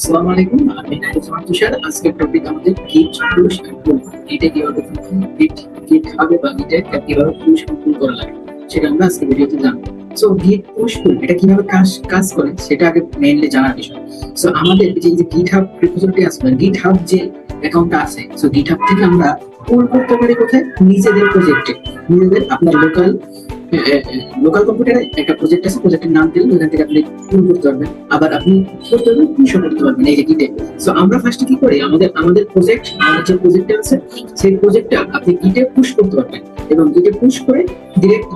আসসালামু আলাইকুম, আমি নাইজুমান তুষার। আজকের টপিক আমাদের গিট পুশ এন্ড পুল। এটা কিভাবে গিট গিট হবে বা গিটে কিভাবে পুশ এবং পুল করা লাগে সেটা আমরা আজকে ভিডিওতে জানবো। সো গিট পুশ পুল এটা কিভাবে কাজ করে সেটা আগে মেইনলি জানার বিষয়। সো আমাদের যে গিটহাব রিপোজিটরি আছে, গিটহাব যে অ্যাকাউন্টটা আছে, সো গিটহাব থেকে আমরা পুল করতে পারি কোথায়? নিজেদের প্রজেক্টে, নিজেদের আপনার লোকাল কম্পিউটারে একটা প্রজেক্ট আছে, প্রজেক্টের নাম দিলে ওখান থেকে আপনি পুল করতে পারবেন, আবার আপনি করতে পারবেন পুশও করতে পারবেন এই যে গিটে। সো আমরা ফার্স্টে কি করি, আমাদের প্রজেক্ট, আমাদের যে প্রজেক্টটা আছে সেই প্রজেক্টটা আপনি গিটে পুশ করতে পারবেন, এবং গিটে পুশ করে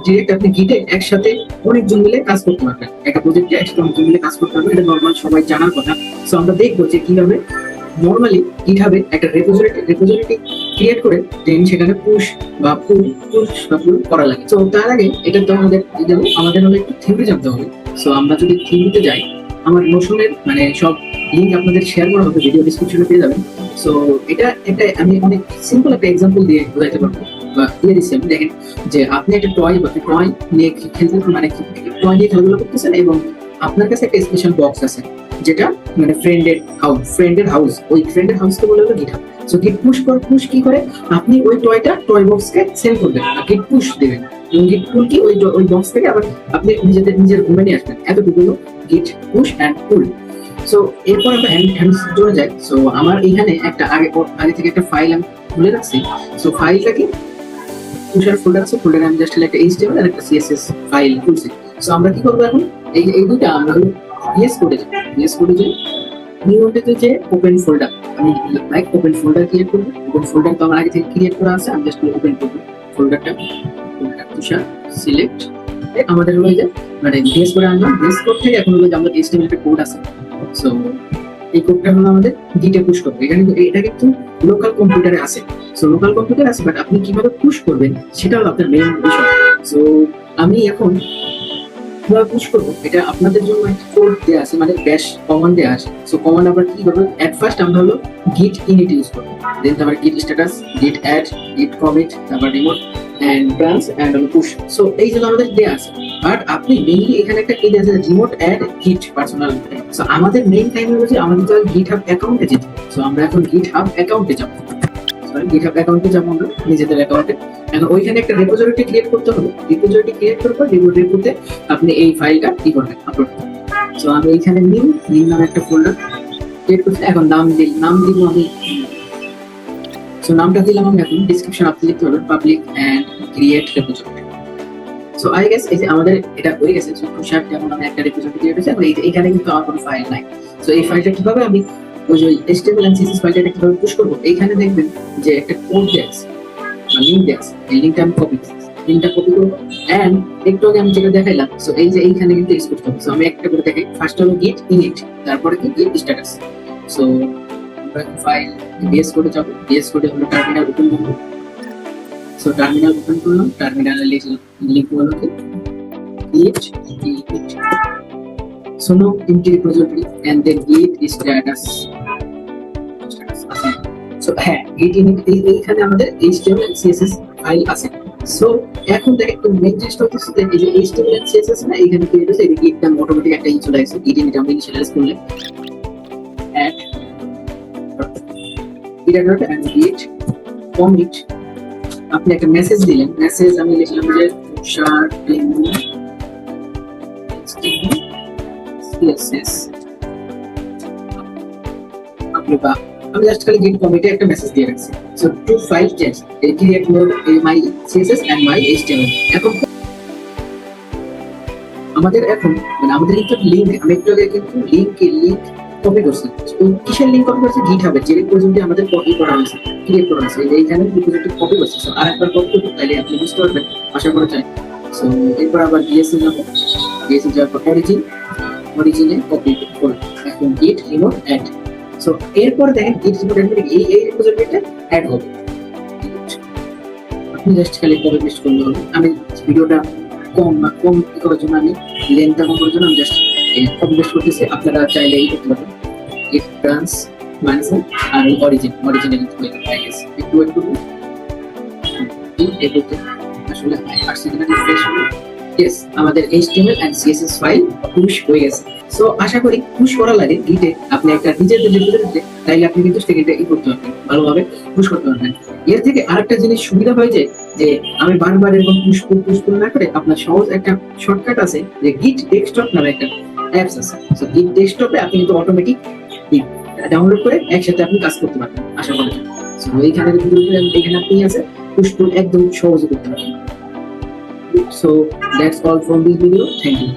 ডিরেক্ট আপনি গিটে একসাথে অনেকজন মিলে কাজ করতে পারবেন। একটা প্রজেক্টে একসাথে অনেকজন মিলে কাজ করতে পারবেন, এটা নর্মাল সবাই জানার কথা। সো আমরা দেখবো যে কিভাবে নর্মালি গিটহাবে একটা রেপোজিটরি ক্রিয়েট করে দেন সেখানে পুশ বা পুল করা লাগে। তো তার আগে এটা তো আমাদের হলো একটু থিওরি জানতে হবে। সো আমরা যদি থিওরিতে যাই, আমার নোশনের মানে সব লিঙ্ক আপনাদের শেয়ার করা হবে, ভিডিও ডেসক্রিপশনে পেয়ে যাবেন। সো এটা আমি অনেক সিম্পল একটা এক্সাম্পল দিয়ে বোঝাতে পারবো বা দিয়ে দিচ্ছি। আপনি দেখেন যে আপনি একটা টয় নিয়ে খেলতে মানে টয় নিয়ে খেলাধুলা করতেছেন, এবং আপনার কাছে একটা স্পেশাল বক্স আছে যেটা মানে ফ্রেন্ডের হাউস, ওই ফ্রেন্ডের হাউসকে বলে হলো গিটহাব। সো গিট পুশ কি করে, আপনি ওই টয় বক্সকে সেল করবেন, গিট পুশ দিবেন, এবং গিট পুল কি ওই বক্স থেকে আবার আপনি নিজের রুমে নিয়ে আসবেন। এতটুকু হলো গিট পুশ এন্ড পুল। সো এরপর আমরা হ্যান্ডস জোনে যাই। সো আমার এখানে একটা আগে থেকে একটা ফাইল আমি খুলে রাখছি। সো ফাইলটা কি তুষার ফোল্ডার আছে, ফোল্ডারে আমি জাস্ট একটা HTML আর একটা CSS ফাইল খুলছি। সো আমরা কি করবো এখন, এই দুইটা আমরা VS কোডে যাই নিউতে যে ওপেন ফোল্ডার, আমি লাইক ওপেন ফোল্ডার ক্রিয়েট করব। ওপেন ফোল্ডার তো আমার আগে থেকে ক্রিয়েট করা আছে, আমি জাস্ট ওপেন করব ফোল্ডারটা, তুষার সিলেক্ট। আমাদের হলো যে মানে VS কোডে আনলাম, VS কোড থেকে এখন হলো যে আমাদের HTML একটা কোড আছে। সো এই কোডটা হলো আমাদের গিটে পুশ করবে। এটা কিন্তু লোকাল কম্পিউটারে আছে। সো লোকাল কম্পিউটার আছে, বাট আপনি কিভাবে পুশ করবেন সেটা হলো আপনার মেইন বিষয়। সো আমি এখন কিভাবে পুশ করবো এটা আপনাদের জন্য একটা কোড দেওয়া আছে, মানে ব্যাশ কমান্ড দেওয়া আছে। সো কমান্ড আমরা কি করবো, এট ফার্স্ট আমরা হলো গিট ইনিট ইউজ করবো, দেন তারপরে গিট স্ট্যাটাস, গিট অ্যাড, গিট কমিট, তারপর remote and branch and push. So এই জন্য আমাদের দেওয়া আছে, বাট আপনি মেইনলি এখানে একটা কি দেওয়া আছে, রিমোট অ্যাড গিট পার্সোনাল। সো আমাদের মেইন টাইম হলো যে আমাদের তো গিটহাব অ্যাকাউন্টে যেতে। সো আমরা এখন গিটহাব অ্যাকাউন্টে যাবো, গিটহাব অ্যাকাউন্টে যাবো আমরা নিজেদের অ্যাকাউন্টে। এখন ওইখানে একটা রেপোজিটরি ক্রিয়েট করতে হবে। রেপোজিটরি ক্রিয়েট করার পর রেপোতে আপনি এই ফাইলটা কি করবেন, আপলোড করবেন। সো আমি এইখানে নিউ নামে একটা ফোল্ডার ক্রিয়েট করছি। এখন নাম দিব আমি। সো নামটা দিলাম আমি, এখন ডেসক্রিপশন আপনি লিখতে পারবেন public and create repository. So I guess এই যে আমাদের এটা হয়ে গেছে। সো তুষার যেমন আমি একটা রেপোজিটরি ক্রিয়েট করেছি, এখন এইখানে কিন্তু আমার কোনো ফাইল নাই। সো এই ফাইলটা কিভাবে আমি ওই যে HTML এন্ড CSS ফাইলটা কিভাবে পুশ করবো, এইখানে দেখবেন যে একটা কোড দেওয়া আছে, লিঙ্ক দেওয়া আছে। এই লিঙ্কটা আমি লিঙ্কটা কপি করবো, এন্ড একটু আগে আমি যেটা দেখাইলাম। সো এই যে এইখানে কিন্তু এক্সপোর্ট করবো। সো আমি একটা করে দেখাই। ফার্স্ট হলো গিট ইনিট, তারপরে কি গিট স্ট্যাটাস। সো আমরা ফাইল VS কোডে যাবো, VS কোডে হলো টার্মিনাল ওপেন করবো। সো টার্মিনাল ওপেন করলাম, টার্মিনালে লিখবো হলো কি git init, so now empty repository and then git status. So হ্যাঁ, git init এইখানে আমাদের HTML and CSS ফাইল আছে। সো এখন দেখেন মেইন জিনিসটা হচ্ছে যে এই যে HTML and CSS না এখানে ক্রিয়েট হয়েছে, এই গিট নাম অটোমেটিক একটা চলে আসছে। git init আমরা ইনিশিয়ালাইজ করলে add and git commit, আপনি একটা মেসেজ দিলেন। মেসেজ আমি লিখলাম যে তুষার CSS আপলোড। আমি জাস্ট খালি গিট কমিটে একটা মেসেজ দিয়ে রাখছি। সো টু ফাইল চেঞ্জ এই create mode my CSS and my HTML। এখন আমাদের মানে আমাদের একটা লিংক, আমি একটু আগে কিন্তু লিংক কপি করছি। তো কিসের লিংক কপি করছি, গিটহাবের যে রিপোজিটরি আমাদের কপি করা হয়েছে, ক্রিয়েট করা হয়েছে, এইখানে রিপোজিটরি কপি করছি। সো আরেকবার কপি করতে তাহলে আপনি বুঝতে পারবেন, আশা করা যায়। সো এরপর আবার DSL যাবো, DSL যাওয়ার পর অরিজিনে কপি করব। এখন গিট রিমোট অ্যাড। সো এরপর দেখেন গিট রিমোট অ্যাড করে এই রিপোজিটরিটা অ্যাড হবে। আপনি জাস্ট খালি কপি পেস্ট করলে হবে। আমি ভিডিওটা কম করার জন্য, আমি লেন্থটা কম করার জন্য আমি জাস্ট কপি পেস্ট করতেছি। আপনারা চাইলে এই করতে পারেন গিট ব্রাঞ্চ মাইনাস আর অরিজিনে কিন্তু হয়ে গেছে। একটু ওয়েট করুন, এগুলোতে আসলে আসছে কিনা রিফ্রেশ হবে। ইয়েস, আমাদের HTML and CSS file push হয়ে গেছে। সো আশা করি পুশ করা লাগে গিটে আপনি একটা নিজের দিতে তাইলে আপনি কিন্তু সেকেন্ডে ই করতে পারবেন, ভালোভাবে পুশ করতে পারবেন। এর থেকে আরেকটা জিনিস সুবিধা হয়ে যায় যে আমি বারবার এরকম পুশ পুল না করে আপনার সহজ একটা শর্টকাট আছে যে গিট ডেস্কটপ নামে একটা অ্যাপস আছে। সো গিট ডেস্কটপে আপনি কিন্তু অটোমেটিক ডাউনলোড করে একসাথে আপনি কাজ করতে পারবেন আশা করি। সো এইখানে এখানে আপনি আছে পুশ পুল একদম সহজে করতে পারবেন। So that's all from this video, thank you.